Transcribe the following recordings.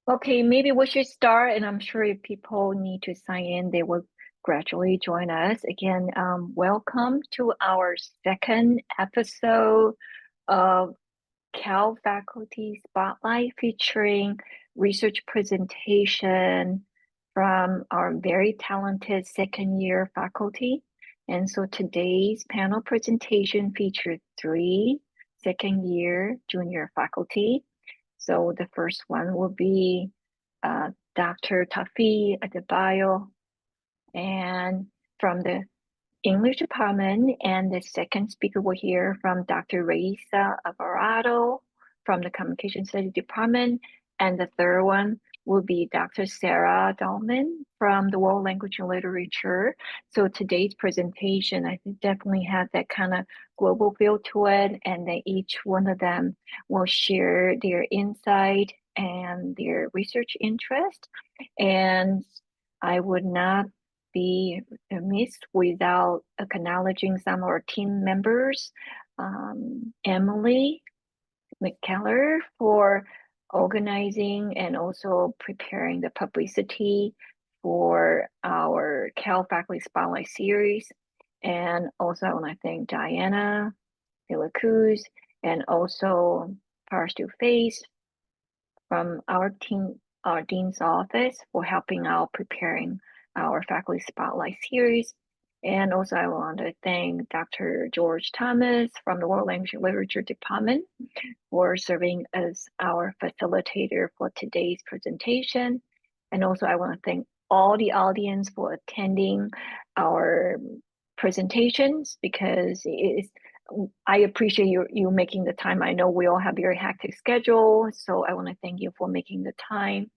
Okay, maybe we should start, and I'm sure if people need to sign in, they will gradually join us. Again, welcome to our second episode of Cal Faculty Spotlight featuring research presentation from our very talented second year faculty. And so today's panel presentation featured three second year junior faculty. So the first one will be Dr. Taofeeq Adebayo, and from the English department, and the second speaker will hear from Dr. Raisa Alvarado from the Communication Studies department, and the third one will be Dr. Sarah Dowman from the World Language and Literature. So today's presentation, I think definitely has that kind of global feel to it, and then each one of them will share their insight and their research interest. And I would not be amiss without acknowledging some of our team members. Emily McKellar for organizing and also preparing the publicity for our Cal Faculty Spotlight Series. And also I want to thank Diana Vilacruz and also Paris Face from our team, our dean's office, for helping out preparing our faculty spotlight series. And also I want to thank Dr. George Thomas from the World Language and Literature Department for serving as our facilitator for today's presentation. And also I want to thank all the audience for attending our presentations, because I appreciate you making the time. I know we all have very hectic schedule, so I want to thank you for making the time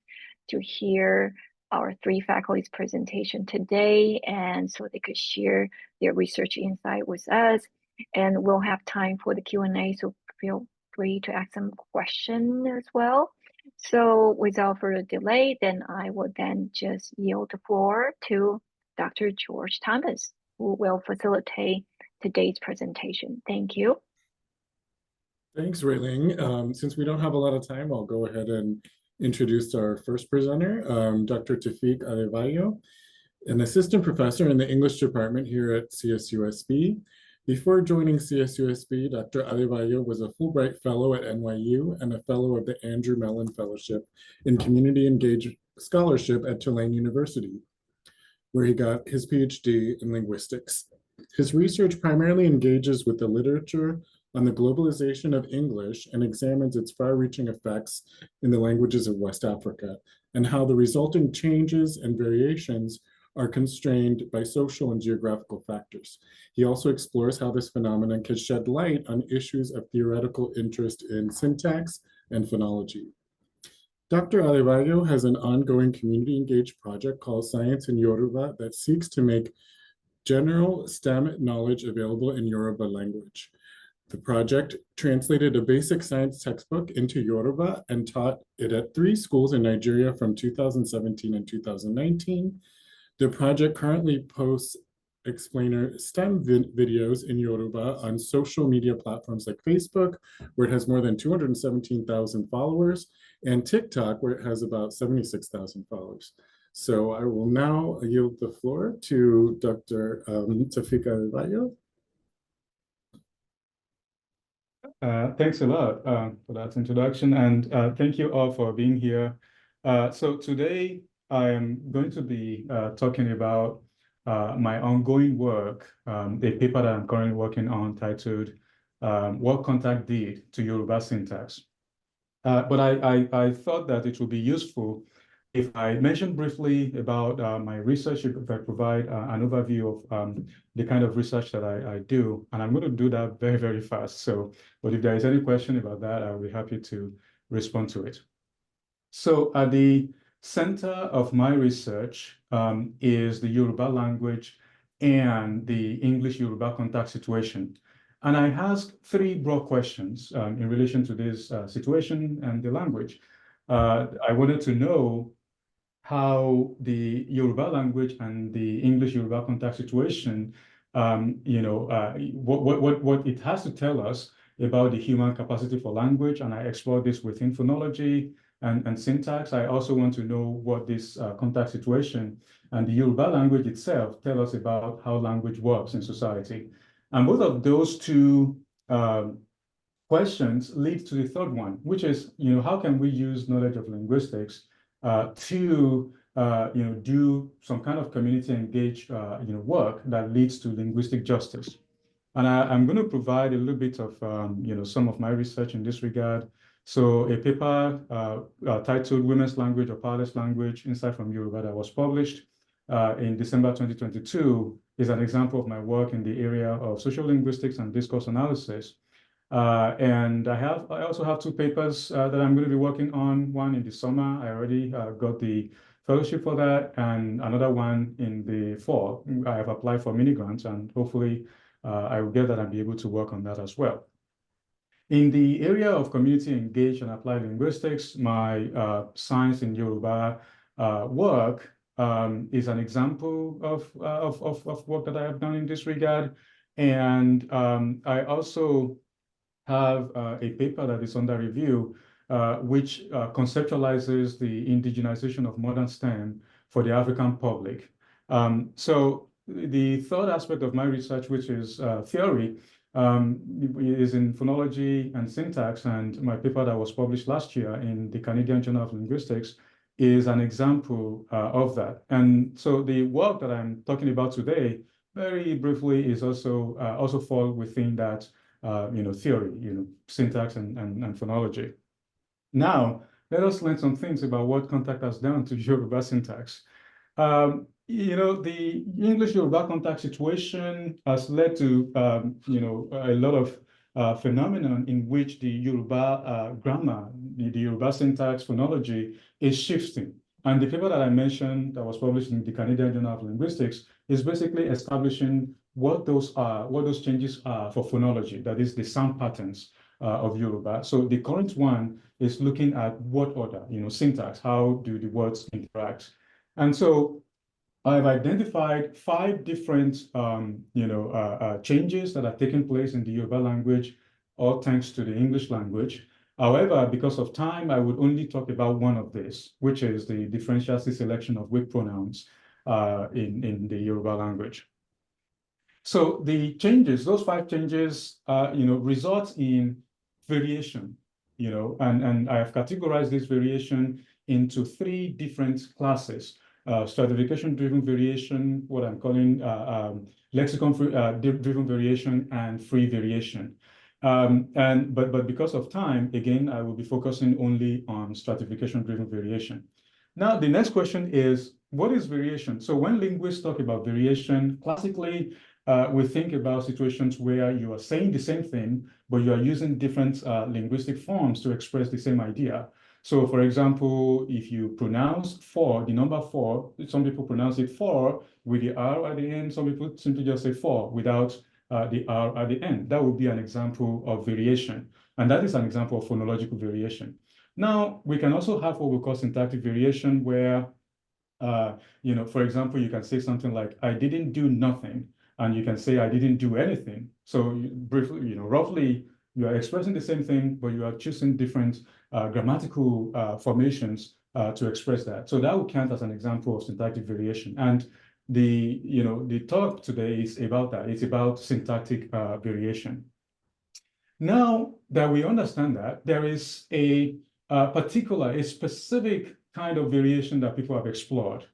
to hear our three faculty's presentation today, and so they could share their research insight with us. And we'll have time for the Q&A, so feel free to ask some questions as well. So without further delay, then I will then just yield the floor to Dr. George Thomas, who will facilitate today's presentation. Thank you. Thanks, Rayling. Since we don't have a lot of time, I'll go ahead and introduce our first presenter, Dr. Taofeeq Adebayo, an assistant professor in the English department here at CSUSB. Before joining CSUSB, Dr. Adebayo was a Fulbright Fellow at NYU and a Fellow of the Andrew Mellon Fellowship in Community Engaged Scholarship at Tulane University, where he got his PhD in linguistics. His research primarily engages with the literature on the globalization of English and examines its far-reaching effects in the languages of West Africa, and how the resulting changes and variations are constrained by social and geographical factors. He also explores how this phenomenon can shed light on issues of theoretical interest in syntax and phonology. Dr. Adebayo has an ongoing community-engaged project called Science in Yoruba that seeks to make general STEM knowledge available in Yoruba language. The project translated a basic science textbook into Yoruba and taught it at 3 schools in Nigeria from 2017 and 2019. The project currently posts explainer STEM videos in Yoruba on social media platforms like Facebook, where it has more than 217,000 followers, and TikTok, where it has about 76,000 followers. So I will now yield the floor to Dr. Taofeeq Adebayo. Thanks a lot for that introduction, and thank you all for being here. So today I am going to be talking about my ongoing work, a paper that I'm currently working on titled What Contact Did to Yoruba Syntax. But I thought that it would be useful if I mention briefly about my research, if I provide an overview of the kind of research that I do, and I'm going to do that very, very fast. So, but if there is any question about that, I'll be happy to respond to it. So at the center of my research is the Yoruba language and the English-Yoruba contact situation. And I asked 3 broad questions in relation to this situation and the language. I wanted to know how the Yoruba language and the English-Yoruba contact situation, what it has to tell us about the human capacity for language. And I explored this within phonology, and syntax. I also want to know what this contact situation and the Yoruba language itself tell us about how language works in society. And both of those two questions lead to the third one, which is, how can we use knowledge of linguistics to do some kind of community engaged work that leads to linguistic justice. And I'm going to provide a little bit of some of my research in this regard. So a paper titled Women's Language or Powerless Language, Insight from Yoruba, that was published in December 2022 is an example of my work in the area of social linguistics and discourse analysis. And I also have two papers that I'm going to be working on, one in the summer. I already got the fellowship for that, and another one in the fall. I have applied for mini grants, and hopefully I will get that and be able to work on that as well. In the area of community engaged and applied linguistics, my science in Yoruba work is an example of work that I have done in this regard. And I also have a paper that is under review, which conceptualizes the indigenization of modern STEM for the African public. So the third aspect of my research, which is theory, is in phonology and syntax, and my paper that was published last year in the Canadian Journal of Linguistics is an example of that. And so the work that I'm talking about today, very briefly, is also fall within that theory, syntax and phonology. Now, let us learn some things about what contact has done to Yoruba syntax. The English-Yoruba contact situation has led to, a lot of phenomenon in which the Yoruba grammar, the Yoruba syntax phonology is shifting. And the paper that I mentioned that was published in the Canadian Journal of Linguistics is basically establishing what those changes are for phonology, that is the sound patterns of Yoruba. So the current one is looking at what order, syntax, how do the words interact? And so I've identified 5 different, changes that are taking place in the Yoruba language, all thanks to the English language. However, because of time, I would only talk about one of these, which is the differential selection of weak pronouns in the Yoruba language. So the changes, those 5 changes, result in variation, and I have categorized this variation into 3 different classes. Stratification-driven variation, what I'm calling lexicon-driven variation, and free variation. But because of time, again, I will be focusing only on stratification-driven variation. Now, the next question is, what is variation? So when linguists talk about variation, classically, we think about situations where you are saying the same thing, but you are using different linguistic forms to express the same idea. So, for example, if you pronounce 4, the number 4, some people pronounce it 4 with the R at the end. Some people simply just say 4 without the R at the end. That would be an example of variation. And that is an example of phonological variation. Now, we can also have what we call syntactic variation where, for example, you can say something like, I didn't do nothing. And you can say, I didn't do anything. So briefly, roughly, you are expressing the same thing, but you are choosing different grammatical formations to express that. So that would count as an example of syntactic variation. And the talk today is about that. It's about syntactic variation. Now that we understand that, there is a specific kind of variation that people have explored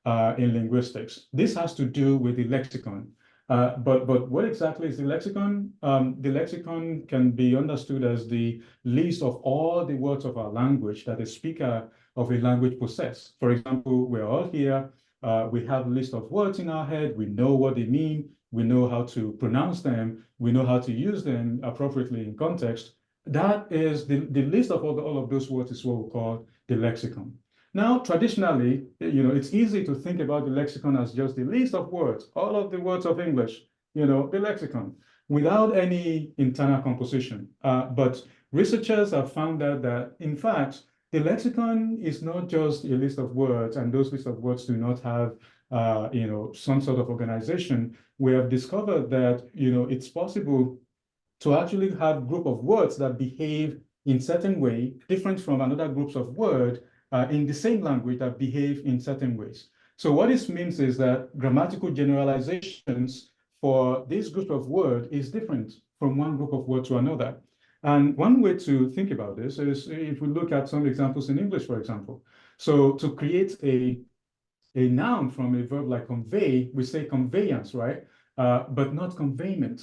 in linguistics. This has to do with the lexicon. But what exactly is the lexicon? The lexicon can be understood as the list of all the words of our language that a speaker of a language possess. For example, we're all here. We have a list of words in our head. We know what they mean. We know how to pronounce them. We know how to use them appropriately in context. That is the list of all of those words is what we call the lexicon. Now, traditionally, it's easy to think about the lexicon as just the list of words, all of the words of English, the lexicon, without any internal composition. But researchers have found that in fact, the lexicon is not just a list of words, and those lists of words do not have, some sort of organization. We have discovered that, it's possible to actually have a group of words that behave in certain way, different from another groups of word in the same language that behave in certain ways. So what this means is that grammatical generalizations for this group of word is different from one group of word to another. And one way to think about this is if we look at some examples in English, for example. So to create a noun from a verb like convey, we say conveyance, right? But not conveyment.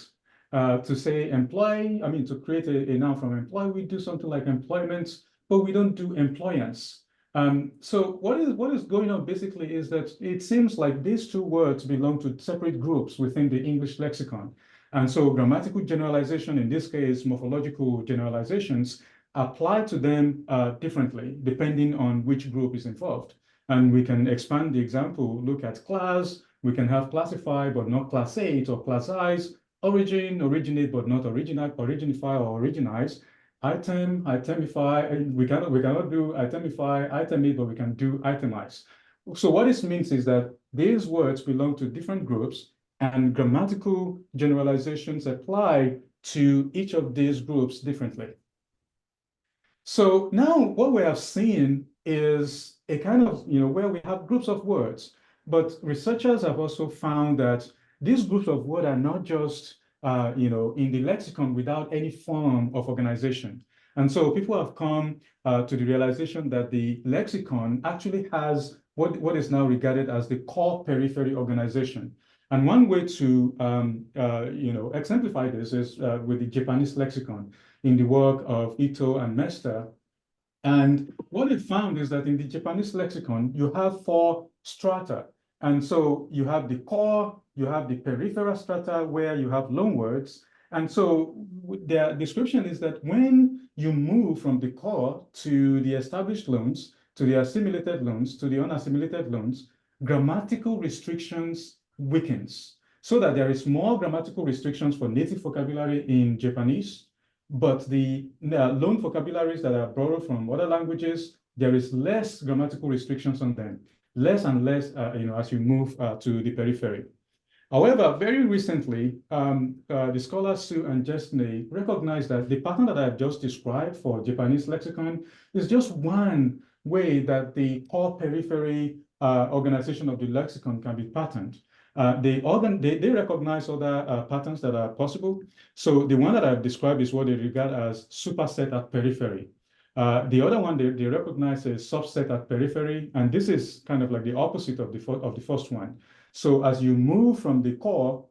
To say employ, I mean, to create a noun from employ, we do something like employment, but we don't do employance. So what is going on basically is that it seems like these two words belong to separate groups within the English lexicon. And so grammatical generalization, in this case, morphological generalizations, apply to them differently depending on which group is involved. And we can expand the example, look at class, we can have classify but not classate or classize, origin, originate but not originate, originify or originize, item, itemify, and we cannot do itemify, itemate, but we can do itemize. So what this means is that these words belong to different groups and grammatical generalizations apply to each of these groups differently. So now what we have seen is a kind of, where we have groups of words, but researchers have also found that these groups of words are not just, in the lexicon without any form of organization. And so people have come to the realization that the lexicon actually has what is now regarded as the core periphery organization. And one way to, exemplify this is with the Japanese lexicon in the work of Ito and Mester. And what they found is that in the Japanese lexicon, you have 4 strata. And so you have the core, you have the peripheral strata where you have loanwords. And so their description is that when you move from the core to the established loans, to the assimilated loans, to the unassimilated loans, grammatical restrictions weakens so that there is more grammatical restrictions for native vocabulary in Japanese, but the loan vocabularies that are borrowed from other languages, there is less grammatical restrictions on them, less and less, as you move to the periphery. However, very recently, the scholars Su and Jesney recognized that the pattern that I've just described for Japanese lexicon is just one way that the core periphery organization of the lexicon can be patterned. They recognize other patterns that are possible. So the one that I've described is what they regard as superset at periphery. The other one they recognize as subset at periphery, and this is kind of like the opposite of the first one. So as you move from the core,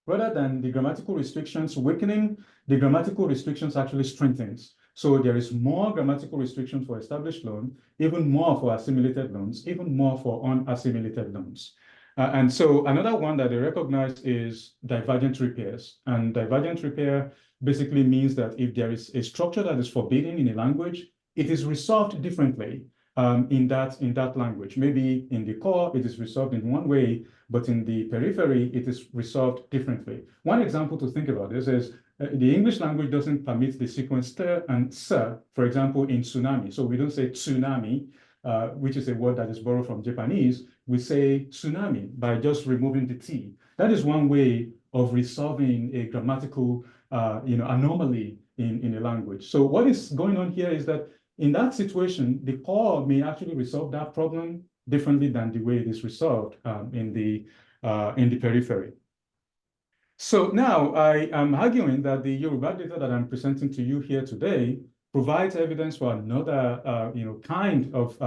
rather than the grammatical restrictions weakening, the grammatical restrictions actually strengthens. So there is more grammatical restrictions for established loan, even more for assimilated loans, even more for unassimilated loans. And so another one that they recognize is divergent repairs. And divergent repair basically means that if there is a structure that is forbidden in a language, it is resolved differently in that language. Maybe in the core, it is resolved in one way, but in the periphery, it is resolved differently. One example to think about this is the English language doesn't permit the sequence ter and sir, for example, in tsunami. So we don't say tsunami, which is a word that is borrowed from Japanese. We say tsunami by just removing the T. That is one way of resolving a grammatical anomaly in a language. So what is going on here is that in that situation, the core may actually resolve that problem differently than the way it is resolved in the periphery. So now I am arguing that the Yoruba data that I'm presenting to you here today provides evidence for another kind of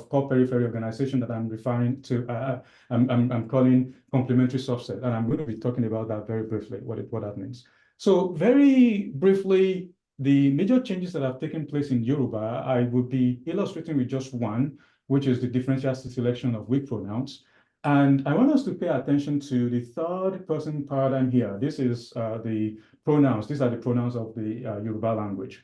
core periphery organization that I'm referring to. I'm calling complementary subset, and I'm going to be talking about that very briefly, what that means. So very briefly, the major changes that have taken place in Yoruba, I would be illustrating with just one, which is the differential selection of weak pronouns. And I want us to pay attention to the third person paradigm here. This is the pronouns. These are the pronouns of the Yoruba language.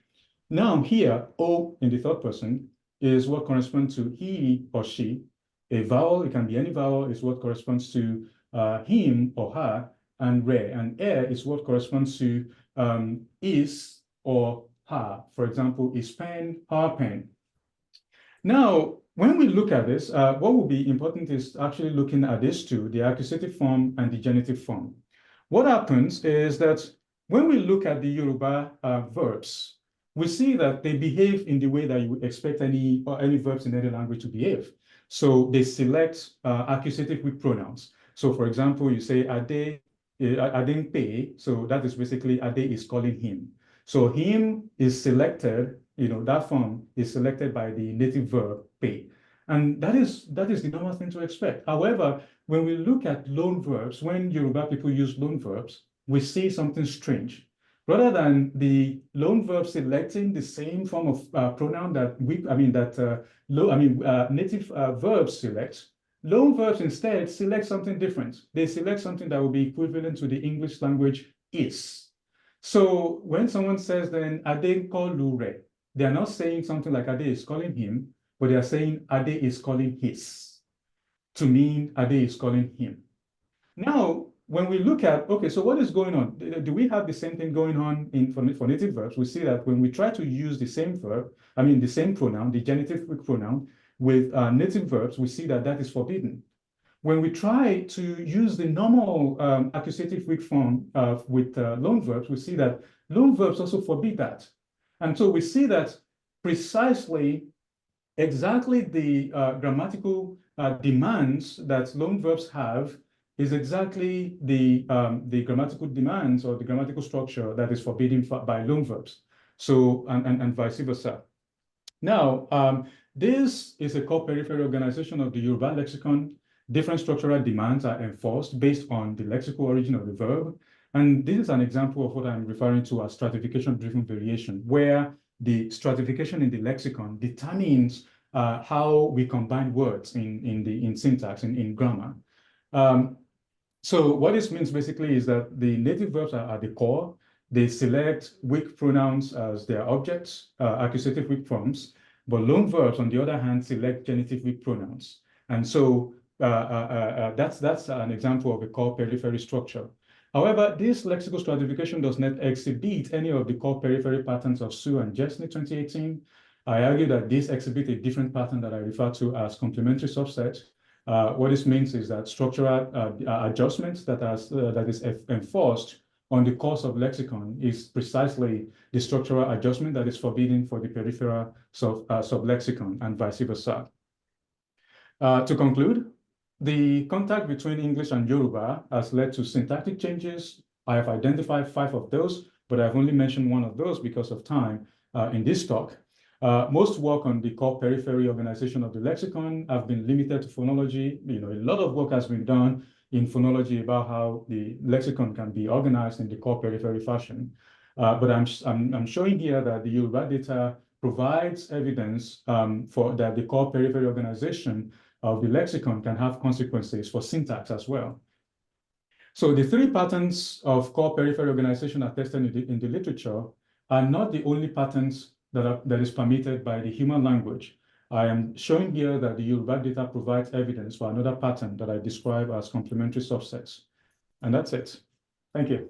Now here, O in the third person is what corresponds to he or she. A vowel, it can be any vowel, is what corresponds to him or her, and re. And e is what corresponds to is or her. For example, is pen, her pen. Now, when we look at this, what will be important is actually looking at these two, the accusative form and the genitive form. What happens is that when we look at the Yoruba verbs, we see that they behave in the way that you would expect any verbs in any language to behave. So they select accusative with pronouns. So for example, you say Ade didn't pay. So that is basically Ade is calling him. So him is selected, that form is selected by the native verb pay. And that is the normal thing to expect. However, when we look at loan verbs, when Yoruba people use loan verbs, we see something strange. Rather than the loan verb selecting the same form of pronoun that native verbs select, loan verbs instead select something different. They select something that will be equivalent to the English language is. So when someone says then Ade call Lure, they are not saying something like Ade is calling him, but they are saying Ade is calling his, to mean Ade is calling him. Now, when we look at, okay, so what is going on? Do we have the same thing going on for native verbs? We see that when we try to use the same verb, the same pronoun, the genitive pronoun, with native verbs, we see that that is forbidden. When we try to use the normal accusative weak form with loan verbs, we see that loan verbs also forbid that. And so we see that precisely exactly the grammatical demands that loan verbs have is exactly the grammatical demands or the grammatical structure that is forbidden by loan verbs. So, and vice versa. Now, this is a core periphery organization of the Yoruba lexicon. Different structural demands are enforced based on the lexical origin of the verb. And this is an example of what I'm referring to as stratification-driven variation, where the stratification in the lexicon determines how we combine words in syntax, in grammar. So what this means basically is that the native verbs are at the core. They select weak pronouns as their objects, accusative weak forms, but loan verbs, on the other hand, select genitive weak pronouns. And so that's an example of a core periphery structure. However, this lexical stratification does not exhibit any of the core periphery patterns of Sue and Jesney 2018. I argue that this exhibits a different pattern that I refer to as complementary subset. What this means is that structural adjustments that is enforced on the course of lexicon is precisely the structural adjustment that is forbidden for the peripheral sublexicon and vice versa. To conclude, the contact between English and Yoruba has led to syntactic changes. I have identified 5 of those, but I've only mentioned 1 of those because of time in this talk. Most work on the core periphery organization of the lexicon have been limited to phonology. A lot of work has been done in phonology about how the lexicon can be organized in the core periphery fashion. But I'm showing here that the Yoruba data provides evidence for that the core periphery organization of the lexicon can have consequences for syntax as well. So the 3 patterns of core periphery organization attested in the literature are not the only patterns that is permitted by the human language. I am showing here that the Yoruba data provides evidence for another pattern that I describe as complementary subsets. And that's it. Thank you.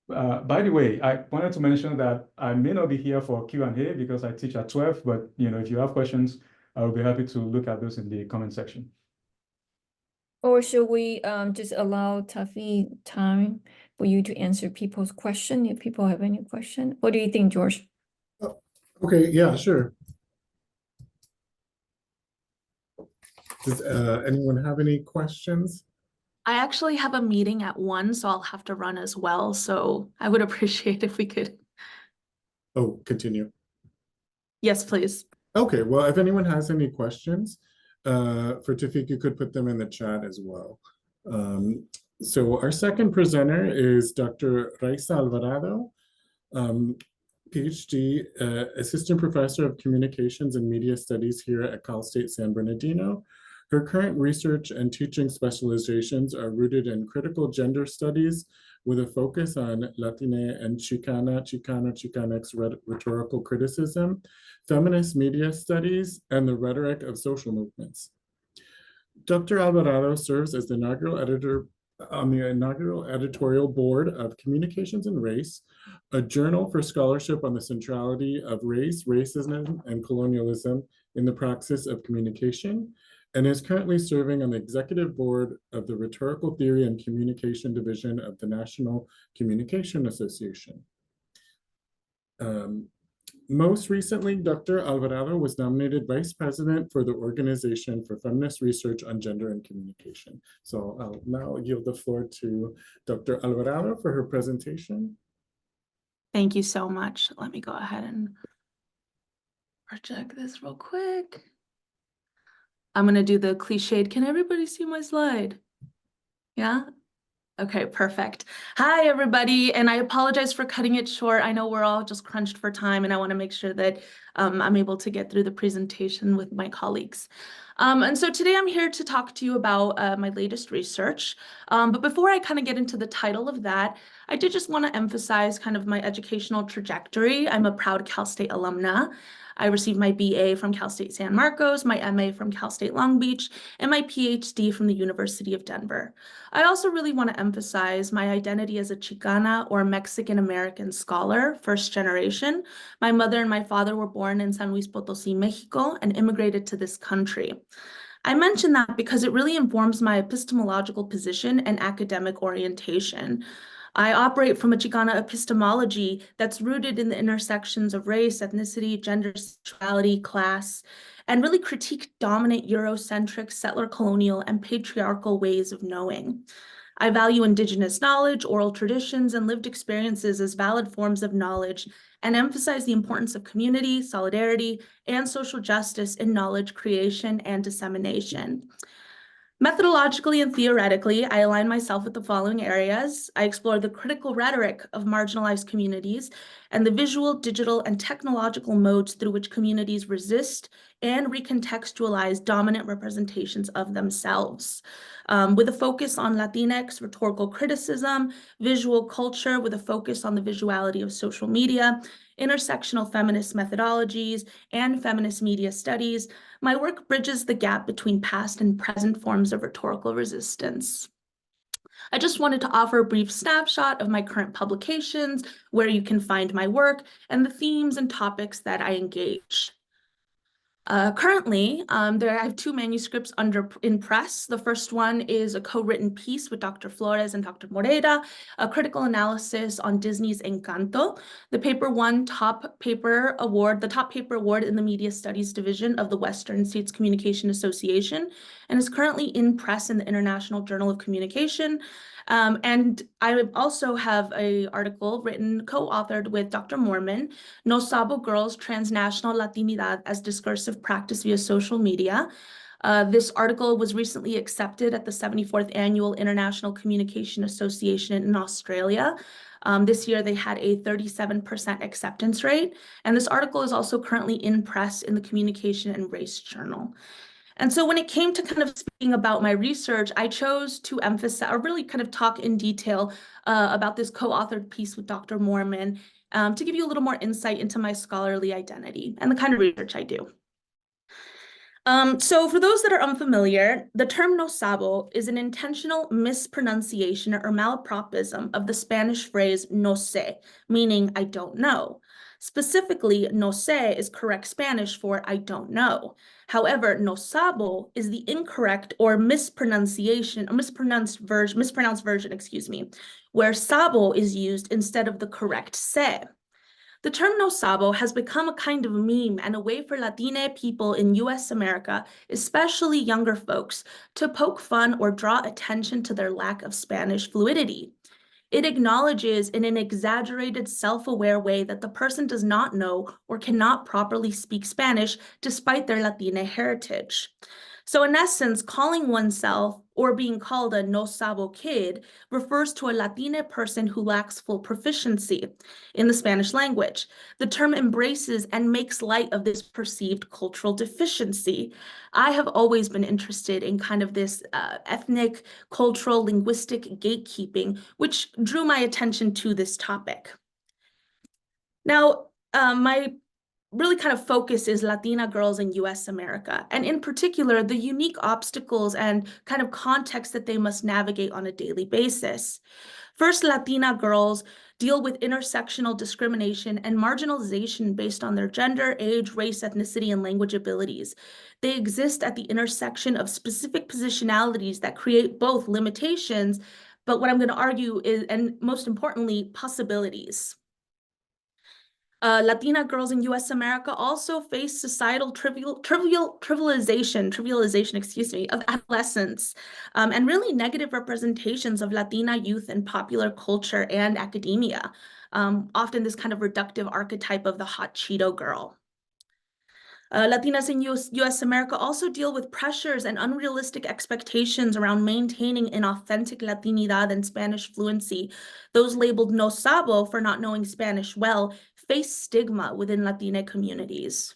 By the way, I wanted to mention that I may not be here for Q&A because I teach at 12, but if you have questions, I will be happy to look at those in the comment section. Or should we just allow Taofeeq time for you to answer people's question if people have any question? What do you think, George? Okay, yeah, sure. Does anyone have any questions? I actually have a meeting at 1, so I'll have to run as well. So I would appreciate if we could. Oh, continue. Yes, please. Okay, well, if anyone has any questions for Taofeeq, you could put them in the chat as well. So our second presenter is Dr. Raisa Alvarado, PhD, Assistant Professor of Communications and Media Studies here at Cal State San Bernardino. Her current research and teaching specializations are rooted in critical gender studies with a focus on Latina and Chicanx rhetorical criticism, feminist media studies, and the rhetoric of social movements. Dr. Alvarado serves as the inaugural editor on the inaugural editorial board of Communications and Race, a journal for scholarship on the centrality of race, racism, and colonialism in the praxis of communication, and is currently serving on the executive board of the Rhetorical Theory and Communication Division of the National Communication Association. Most recently, Dr. Alvarado was nominated Vice President for the Organization for Feminist Research on Gender and Communication. So I'll now yield the floor to Dr. Alvarado for her presentation. Thank you so much. Let me go ahead and project this real quick. I'm going to do the cliched, can everybody see my slide? Yeah? Okay, perfect. Hi, everybody, and I apologize for cutting it short. I know we're all just crunched for time, and I want to make sure that I'm able to get through the presentation with my colleagues. And so today I'm here to talk to you about my latest research. But before I kind of get into the title of that, I did just want to emphasize kind of my educational trajectory. I'm a proud Cal State alumna. I received my BA from Cal State San Marcos, my MA from Cal State Long Beach, and my PhD from the University of Denver. I also really want to emphasize my identity as a Chicana or Mexican-American scholar, first generation. My mother and my father were born in San Luis Potosí, Mexico, and immigrated to this country. I mention that because it really informs my epistemological position and academic orientation. I operate from a Chicana epistemology that's rooted in the intersections of race, ethnicity, gender, sexuality, class, and really critique dominant Eurocentric, settler colonial, and patriarchal ways of knowing. I value Indigenous knowledge, oral traditions, and lived experiences as valid forms of knowledge, and emphasize the importance of community, solidarity, and social justice in knowledge creation and dissemination. Methodologically and theoretically, I align myself with the following areas. I explore the critical rhetoric of marginalized communities and the visual, digital, and technological modes through which communities resist and recontextualize dominant representations of themselves, with a focus on Latinx rhetorical criticism, visual culture with a focus on the visuality of social media, intersectional feminist methodologies, and feminist media studies. My work bridges the gap between past and present forms of rhetorical resistance. I just wanted to offer a brief snapshot of my current publications, where you can find my work, and the themes and topics that I engage. Currently, I have two manuscripts in press. The first one is a co-written piece with Dr. Flores and Dr. Moreira, a critical analysis on Disney's Encanto. The paper won the top paper award in the Media Studies Division of the Western States Communication Association, and is currently in press in the International Journal of Communication. And I also have an article written, co-authored with Dr. Moorman, No Sabo Girls, Transnational Latinidad as Discursive Practice via Social Media. This article was recently accepted at the 74th Annual International Communication Association in Australia. This year, they had a 37% acceptance rate. And this article is also currently in press in the Communication and Race Journal. And so when it came to kind of speaking about my research, I chose to emphasize or really kind of talk in detail about this co-authored piece with Dr. Moorman to give you a little more insight into my scholarly identity and the kind of research I do. So for those that are unfamiliar, the term no sabo is an intentional mispronunciation or malapropism of the Spanish phrase no sé, meaning I don't know. Specifically, no sé is correct Spanish for I don't know. However, no sabo is the incorrect or mispronounced version, where sabo is used instead of the correct sé. The term no sabo has become a kind of meme and a way for Latina people in US America, especially younger folks, to poke fun or draw attention to their lack of Spanish fluidity. It acknowledges in an exaggerated, self-aware way that the person does not know or cannot properly speak Spanish despite their Latina heritage. So in essence, calling oneself or being called a no sabo kid refers to a Latina person who lacks full proficiency in the Spanish language. The term embraces and makes light of this perceived cultural deficiency. I have always been interested in kind of this ethnic, cultural, linguistic gatekeeping, which drew my attention to this topic. Now, my really kind of focus is Latina girls in US America, and in particular, the unique obstacles and kind of context that they must navigate on a daily basis. First, Latina girls deal with intersectional discrimination and marginalization based on their gender, age, race, ethnicity, and language abilities. They exist at the intersection of specific positionalities that create both limitations, but what I'm going to argue is, and most importantly, possibilities. Latina girls in U.S. America also face societal trivialization, excuse me, of adolescence, and really negative representations of Latina youth in popular culture and academia. Often this kind of reductive archetype of the hot Cheeto girl. Latinas in U.S. America also deal with pressures and unrealistic expectations around maintaining an authentic Latinidad and Spanish fluency. Those labeled no sabo for not knowing Spanish well face stigma within Latina communities.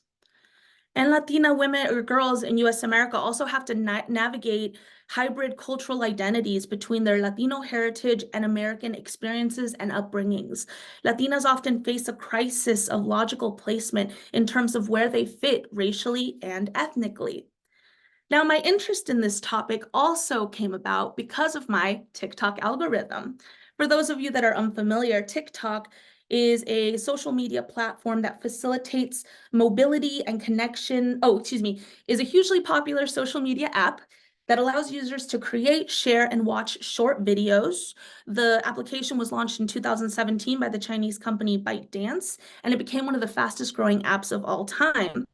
And Latina women or girls in U.S. America also have to navigate hybrid cultural identities between their Latino heritage and American experiences and upbringings. Latinas often face a crisis of logical placement in terms of where they fit racially and ethnically. Now, my interest in this topic also came about because of my TikTok algorithm. For those of you that are unfamiliar, TikTok is a social media platform that facilitates mobility and connection. Is a hugely popular social media app that allows users to create, share, and watch short videos. The application was launched in 2017 by the Chinese company ByteDance, and it became one of the fastest growing apps of all time.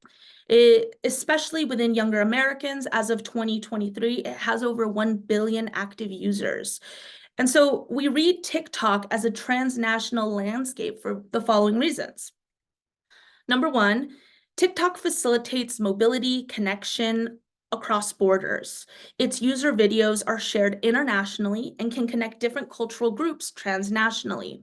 Especially within younger Americans, as of 2023, it has over 1 billion active users. And so we read TikTok as a transnational landscape for the following reasons. Number one, TikTok facilitates mobility, connection across borders. Its user videos are shared internationally and can connect different cultural groups transnationally.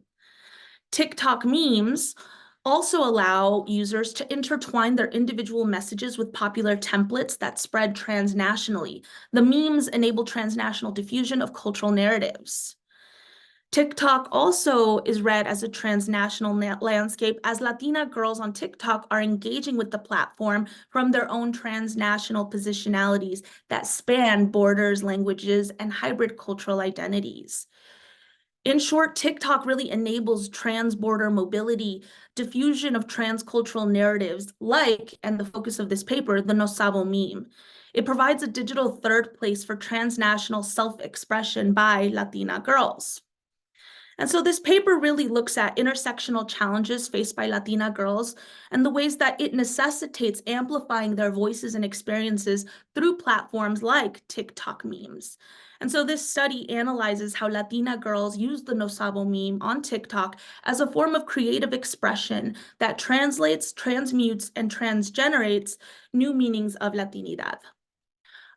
TikTok memes also allow users to intertwine their individual messages with popular templates that spread transnationally. The memes enable transnational diffusion of cultural narratives. TikTok also is read as a transnational landscape, as Latina girls on TikTok are engaging with the platform from their own transnational positionalities that span borders, languages, and hybrid cultural identities. In short, TikTok really enables trans-border mobility, diffusion of transcultural narratives like, and the focus of this paper, the No Sabo meme. It provides a digital third place for transnational self-expression by Latina girls. And so this paper really looks at intersectional challenges faced by Latina girls and the ways that it necessitates amplifying their voices and experiences through platforms like TikTok memes. And so this study analyzes how Latina girls use the No Sabo meme on TikTok as a form of creative expression that translates, transmutes, and transgenerates new meanings of Latinidad.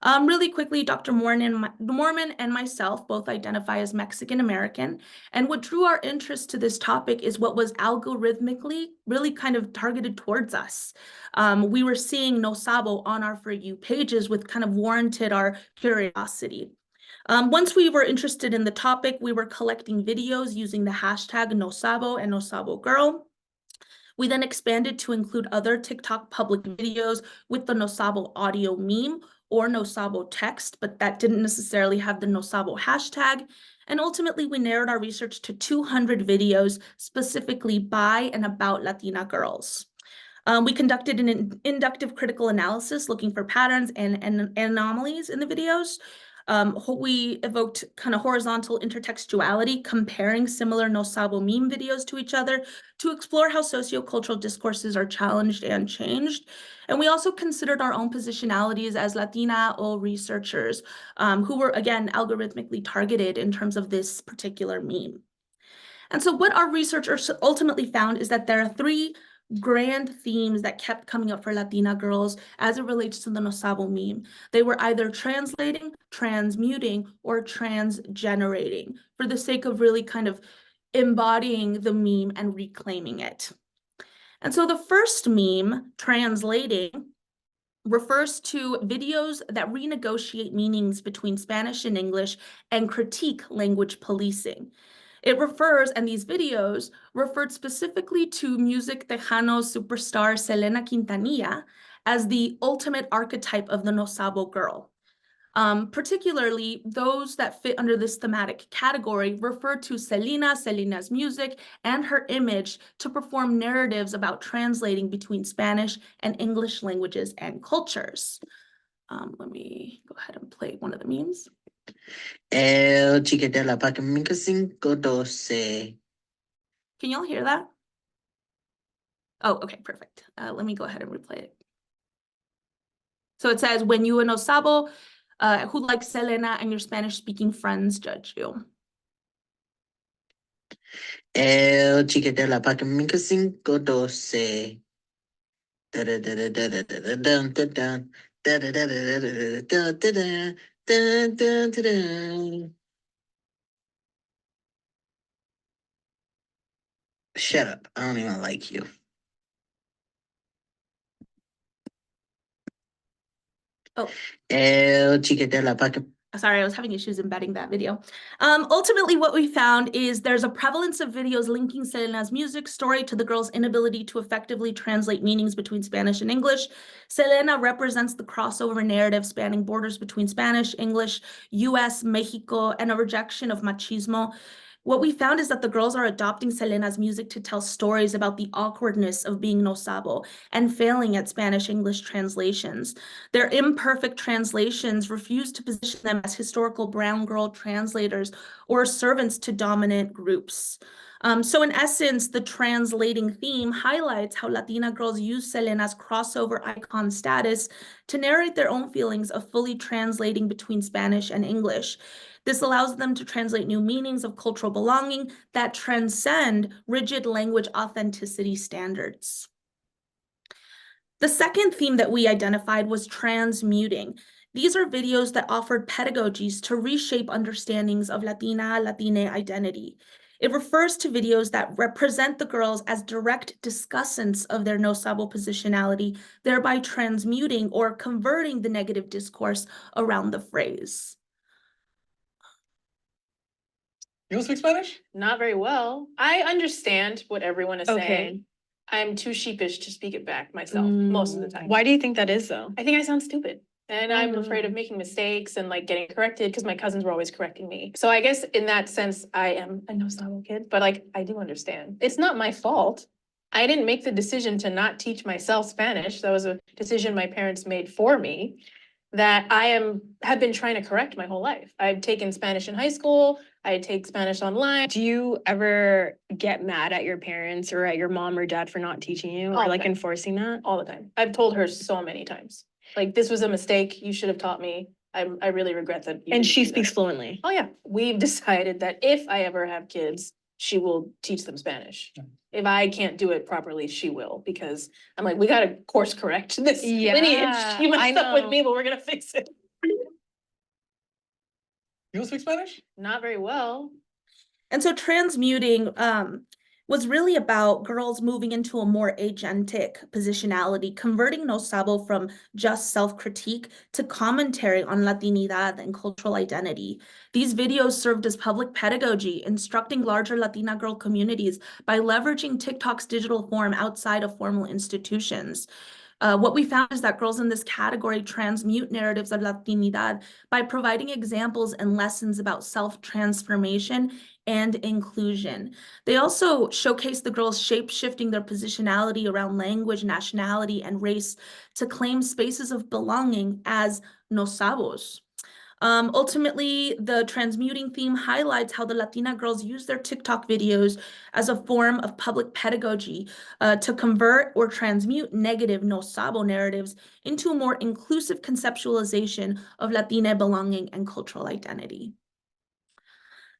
Really quickly, Dr. Mormon and myself both identify as Mexican American, and what drew our interest to this topic is what was algorithmically really kind of targeted towards us. We were seeing No Sabo on our For You pages, with kind of warranted our curiosity. Once we were interested in the topic, we were collecting videos using the hashtag No Sabo and No Sabo Girl. We then expanded to include other TikTok public videos with the No Sabo audio meme or No Sabo text, but that didn't necessarily have the No Sabo hashtag. And ultimately, we narrowed our research to 200 videos specifically by and about Latina girls. We conducted an inductive critical analysis looking for patterns and anomalies in the videos. We evoked kind of horizontal intertextuality, comparing similar No Sabo meme videos to each other to explore how sociocultural discourses are challenged and changed. And we also considered our own positionalities as Latina researchers who were, again, algorithmically targeted in terms of this particular meme. And so what our researchers ultimately found is that there are three grand themes that kept coming up for Latina girls as it relates to the No Sabo meme. They were either translating, transmuting, or transgenerating for the sake of really kind of embodying the meme and reclaiming it. And so the first meme, translating, refers to videos that renegotiate meanings between Spanish and English and critique language policing. It refers, and these videos referred specifically to music Tejano superstar Selena Quintanilla as the ultimate archetype of the No Sabo girl. Particularly, those that fit under this thematic category refer to Selena, Selena's music, and her image to perform narratives about translating between Spanish and English languages and cultures. Let me go ahead and play one of the memes. El chiquitela pa' que me 512. Can y'all hear that? Oh, okay, perfect. Let me go ahead and replay it. So it says, when you no sabo, who likes Selena and your Spanish-speaking friends judge you. El chiquitela pa' que me 512. Shut up. I don't even like you. Oh. El chiquitela pa' que Sorry, I was having issues embedding that video. Ultimately, what we found is there's a prevalence of videos linking Selena's music story to the girl's inability to effectively translate meanings between Spanish and English. Selena represents the crossover narrative spanning borders between Spanish, English, US, Mexico, and a rejection of machismo. What we found is that the girls are adopting Selena's music to tell stories about the awkwardness of being no sabo and failing at Spanish-English translations. Their imperfect translations refuse to position them as historical brown girl translators or servants to dominant groups. So in essence, the translating theme highlights how Latina girls use Selena's crossover icon status to narrate their own feelings of fully translating between Spanish and English. This allows them to translate new meanings of cultural belonging that transcend rigid language authenticity standards. The second theme that we identified was transmuting. These are videos that offered pedagogies to reshape understandings of Latina, Latine identity. It refers to videos that represent the girls as direct discussants of their no sabo positionality, thereby transmuting or converting the negative discourse around the phrase. You speak Spanish? Not very well. I understand what everyone is Okay. saying. I'm too sheepish to speak it back myself most of the time. Why do you think that is though? I think I sound stupid. And I'm afraid of Mm. making mistakes and like getting corrected because my cousins were always correcting me. So I guess in that sense, I am a no sabo kid, but like I do understand. It's not my fault. I didn't make the decision to not teach myself Spanish. That was a decision my parents made for me that have been trying to correct my whole life. I've taken Spanish in high school. I take Spanish online. Do you ever get mad at your parents or at your mom or dad for not teaching you All or the like time. enforcing that? All the time. I've told her so many times. Like, this was a mistake. You should have taught me. I really regret that. And she speaks fluently. Oh yeah. We've decided that if I ever have kids, she will teach them Spanish. If I can't do it properly, she will, because I'm like, we gotta course correct this lineage. You messed up with me, but we're gonna fix it. You speak Spanish? Not very well. And so transmuting was really about girls moving into a more agentic positionality, converting no sabo from just self-critique to commentary on Latinidad and cultural identity. These videos served as public pedagogy, instructing larger Latina girl communities by leveraging TikTok's digital form outside of formal institutions. What we found is that girls in this category transmute narratives of Latinidad by providing examples and lessons about self-transformation and inclusion. They also showcase the girls shape-shifting their positionality around language, nationality, and race to claim spaces of belonging as no sabos. Ultimately, the transmuting theme highlights how the Latina girls use their TikTok videos as a form of public pedagogy to convert or transmute negative no sabo narratives into a more inclusive conceptualization of Latina belonging and cultural identity.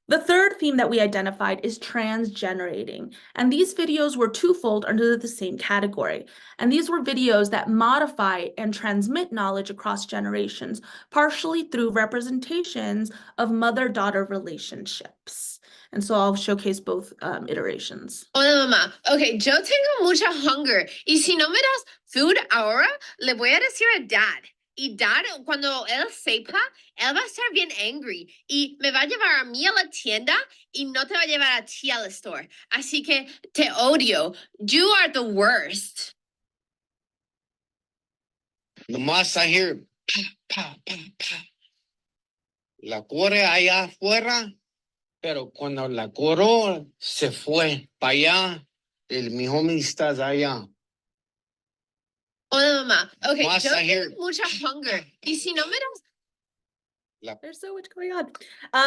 The third theme that we identified is transgenerating, and these videos were twofold under the same category. And these were videos that modify and transmit knowledge across generations, partially through representations of mother-daughter relationships. And so I'll showcase both iterations. Hola, mamá. Okay, yo tengo mucha hunger. Y si no me das food ahora, le voy a decir a Dad. Y Dad, cuando él sepa, él va a estar bien angry. Y me va a llevar a mí a la tienda y no te va a llevar a ti al store. Así que te odio. You are the worst. The moss I hear, pow, pow, pow, pow. La corre allá afuera, pero cuando la coró, se fue para allá. Mi homie está allá. Hola, mamá. Okay, Más yo ayer. tengo mucha hunger. Y si no me das There's so much going on.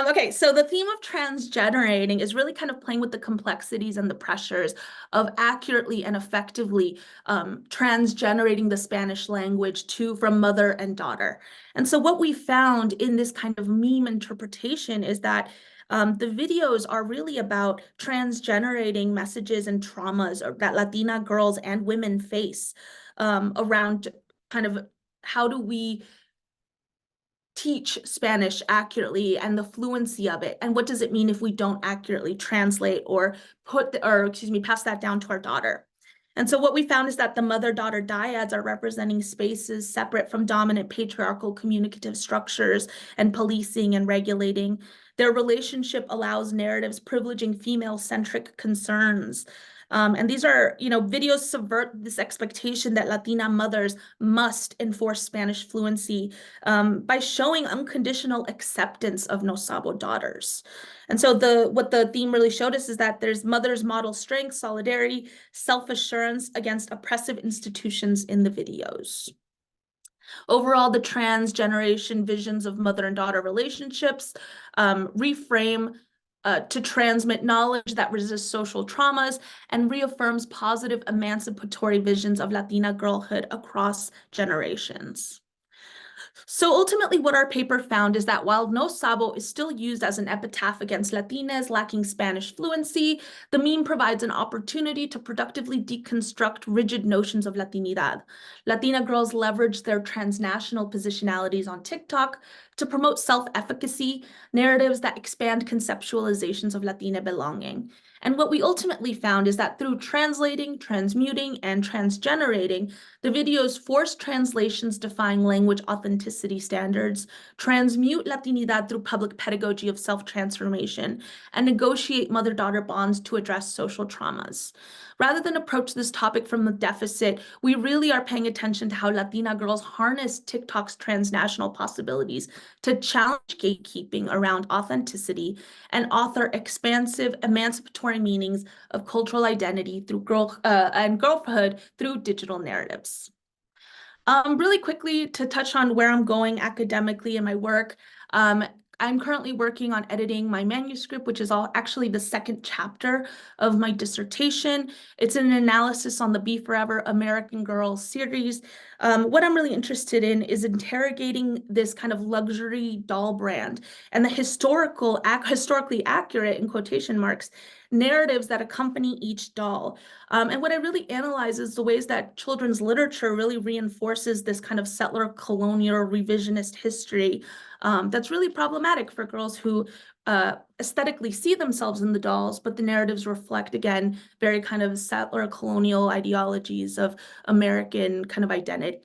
Okay, so the theme of transgenerating is really kind of playing with the complexities and the pressures of accurately and effectively transgenerating the Spanish language from mother and daughter. And so what we found in this kind of meme interpretation is that the videos are really about transgenerating messages and traumas that Latina girls and women face around kind of how do we teach Spanish accurately and the fluency of it, and what does it mean if we don't accurately translate or pass that down to our daughter. And so what we found is that the mother-daughter dyads are representing spaces separate from dominant patriarchal communicative structures and policing and regulating. Their relationship allows narratives privileging female-centric concerns. And these are, videos subvert this expectation that Latina mothers must enforce Spanish fluency by showing unconditional acceptance of no sabo daughters. And so what the theme really showed us is that there's mothers model strength, solidarity, self-assurance against oppressive institutions in the videos. Overall, the transgeneration visions of mother and daughter relationships reframe to transmit knowledge that resists social traumas and reaffirms positive emancipatory visions of Latina girlhood across generations. So ultimately, what our paper found is that while no sabo is still used as an epitaph against Latinas lacking Spanish fluency, the meme provides an opportunity to productively deconstruct rigid notions of Latinidad. Latina girls leverage their transnational positionalities on TikTok to promote self-efficacy, narratives that expand conceptualizations of Latina belonging. And what we ultimately found is that through translating, transmuting, and transgenerating, the videos force translations defying language authenticity standards, transmute Latinidad through public pedagogy of self-transformation, and negotiate mother-daughter bonds to address social traumas. Rather than approach this topic from the deficit, we really are paying attention to how Latina girls harness TikTok's transnational possibilities to challenge gatekeeping around authenticity and author expansive, emancipatory meanings of cultural identity through girlhood through digital narratives. Really quickly to touch on where I'm going academically in my work, I'm currently working on editing my manuscript, which is actually the second chapter of my dissertation. It's an analysis on the Be Forever American Girl series. What I'm really interested in is interrogating this kind of luxury doll brand and the historically accurate, in quotation marks, narratives that accompany each doll. And what I really analyze is the ways that children's literature really reinforces this kind of settler colonial revisionist history that's really problematic for girls who aesthetically see themselves in the dolls, but the narratives reflect, again, very kind of settler colonial ideologies of American kind of identity.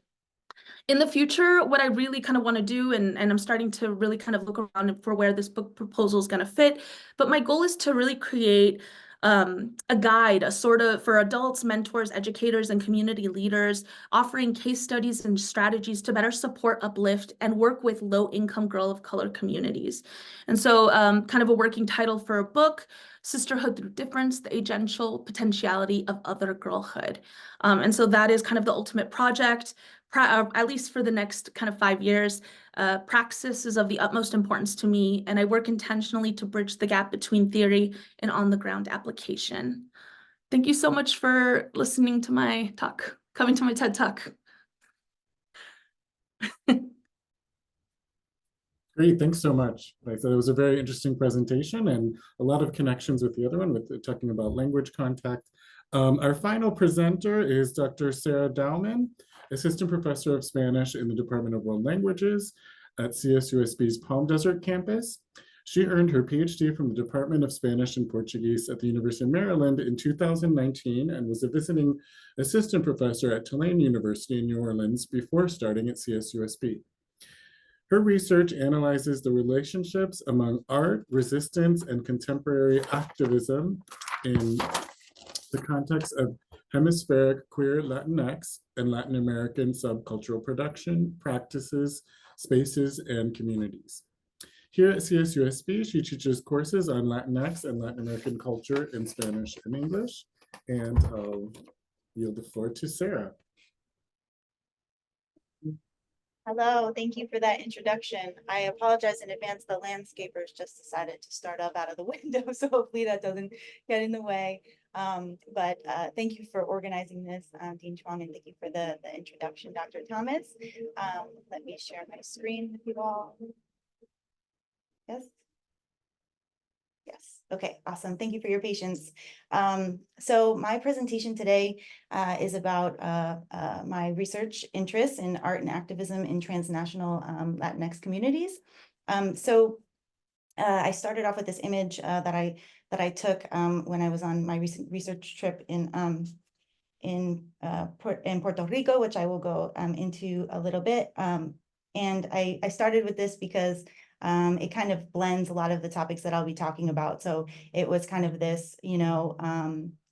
In the future, what I really kind of want to do, and I'm starting to really kind of look around for where this book proposal is going to fit, but my goal is to really create a guide, a sort of for adults, mentors, educators, and community leaders, offering case studies and strategies to better support, uplift, and work with low-income girl of color communities. And so kind of a working title for a book, Sisterhood Through Difference, the Agential Potentiality of Other Girlhood. And so that is kind of the ultimate project. At least for the next kind of 5 years, praxis is of the utmost importance to me, and I work intentionally to bridge the gap between theory and on-the-ground application. Thank you so much for listening to my talk, coming to my TED Talk. Great, thanks so much. Like, so it was a very interesting presentation and a lot of connections with the other one, with talking about language contact. Our final presenter is Dr. Sarah Dowman, Assistant Professor of Spanish in the Department of World Languages at CSUSB's Palm Desert campus. She earned her PhD from the Department of Spanish and Portuguese at the University of Maryland in 2019 and was a visiting assistant professor at Tulane University in New Orleans before starting at CSUSB. Her research analyzes the relationships among art, resistance, and contemporary activism in the context of hemispheric queer Latinx and Latin American subcultural production, practices, spaces, and communities. Here at CSUSB, she teaches courses on Latinx and Latin American culture in Spanish and English. And I'll yield the floor to Sarah. Hello, thank you for that introduction. I apologize in advance. The landscapers just decided to start up out of the window, so hopefully that doesn't get in the way. Thank you for organizing this, Dean Chuang, and thank you for the introduction, Dr. Thomas. Let me share my screen with you all. Yes. Yes. Okay, awesome. Thank you for your patience. So my presentation today is about my research interests in art and activism in transnational Latinx communities. I started off with this image that I took when I was on my recent research trip in Puerto Rico, which I will go into a little bit. And I started with this because it kind of blends a lot of the topics that I'll be talking about. So it was kind of this,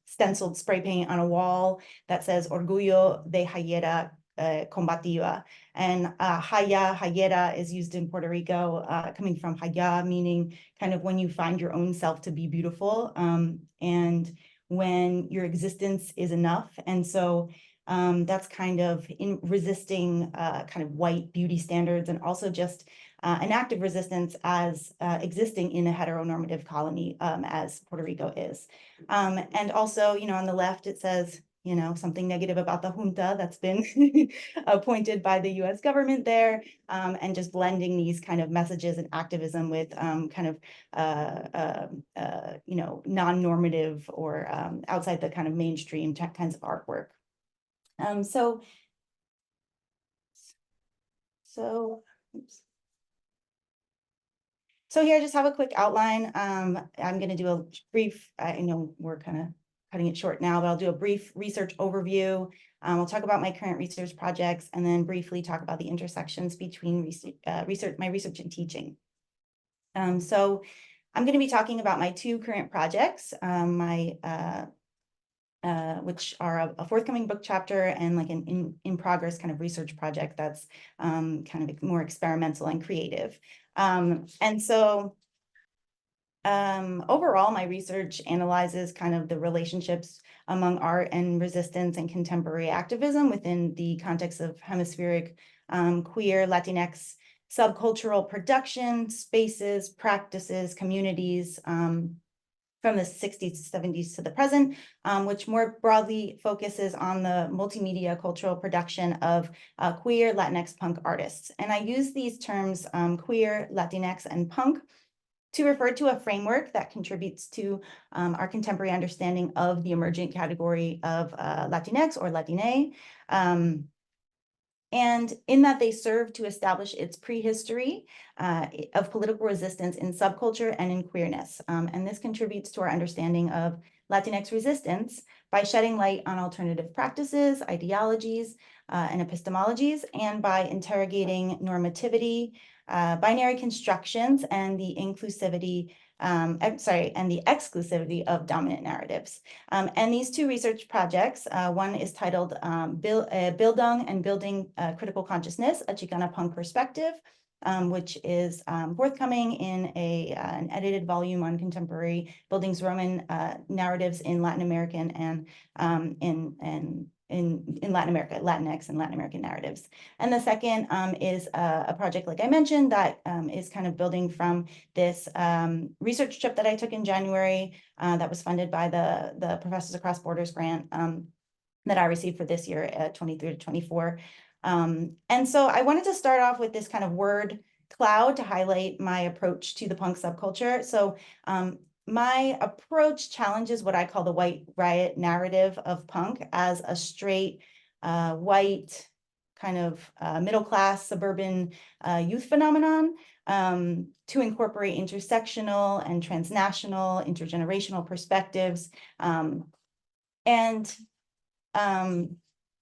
stenciled spray paint on a wall that says Orgullo de Hayera Combativa. And Hayera is used in Puerto Rico, coming from Haya, meaning kind of when you find your own self to be beautiful, and when your existence is enough. And so that's kind of in resisting kind of white beauty standards, and also just an active resistance as existing in a heteronormative colony as Puerto Rico is. And also, on the left, it says, something negative about the junta that's been appointed by the US government there, and just blending these kind of messages and activism with non-normative or outside the kind of mainstream kinds of artwork. Oops. So here I just have a quick outline. I'm going to do a brief, I know we're kind of cutting it short now, but I'll do a brief research overview. We'll talk about my current research projects, and then briefly talk about the intersections between my research and teaching. So I'm going to be talking about my two current projects, which are a forthcoming book chapter and like an in progress kind of research project that's kind of more experimental and creative. Overall, my research analyzes kind of the relationships among art and resistance and contemporary activism within the context of hemispheric queer Latinx subcultural production, spaces, practices, communities, from the 60s to 70s to the present, which more broadly focuses on the multimedia cultural production of queer Latinx punk artists. And I use these terms, queer, Latinx, and punk, to refer to a framework that contributes to our contemporary understanding of the emergent category of Latinx or Latine. And in that they serve to establish its prehistory of political resistance in subculture and in queerness. And this contributes to our understanding of Latinx resistance by shedding light on alternative practices, ideologies, and epistemologies, and by interrogating normativity, binary constructions, and the inclusivity and the exclusivity of dominant narratives. And these two research projects, one is titled Bildung and Building Critical Consciousness, a Chicana Punk Perspective, which is forthcoming in an edited volume on contemporary Bildungsroman narratives in Latin American and in Latin America, Latinx and Latin American narratives. And the second is a project, like I mentioned, that is kind of building from this research trip that I took in January that was funded by the Professors Across Borders grant that I received for this year at 23 to 24. And so I wanted to start off with this kind of word cloud to highlight my approach to the punk subculture. So my approach challenges what I call the white riot narrative of punk as a straight, white, kind of middle-class suburban youth phenomenon, to incorporate intersectional and transnational, intergenerational perspectives and